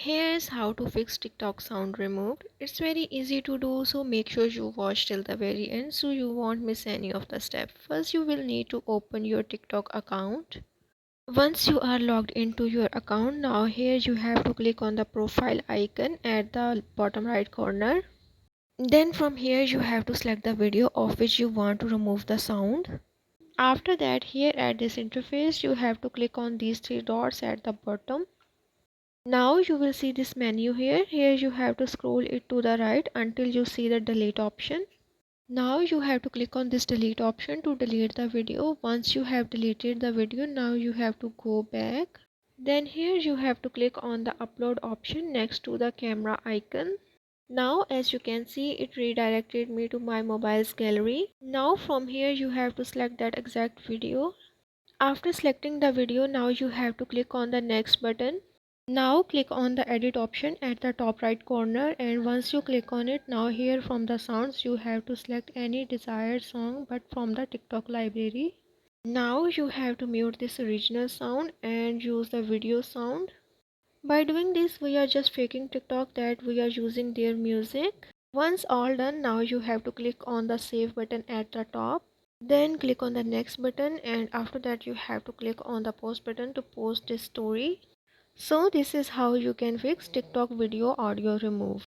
Here's how to fix TikTok sound removed. It's very easy to do, so make sure you watch till the very end so you won't miss any of the steps. First, you will need to open your TikTok account. Once you are logged into your account, now here you have to click on the profile icon at the bottom right corner. Then from here you have to select the video of which you want to remove the sound. After that, here at this interface you have to click on these three dots at the bottom. Now you will see this menu here. Here you have to scroll it to the right until you see the delete option. Now you have to click on this delete option to delete the video. Once you have deleted the video, now you have to go back. Then here you have to click on the upload option next to the camera icon. Now as you can see, it redirected me to my mobile's gallery. Now from here you have to select that exact video. After selecting the video, now you have to click on the next button. Now click on the edit option at the top right corner, and once you click on it, now here from the sounds you have to select any desired song but from the TikTok library. Now you have to mute this original sound and use the video sound. By doing this, we are just faking TikTok that we are using their music. Once all done, now you have to click on the save button at the top. Then click on the next button, and after that you have to click on the post button to post this story. So this is how you can fix TikTok video audio remove.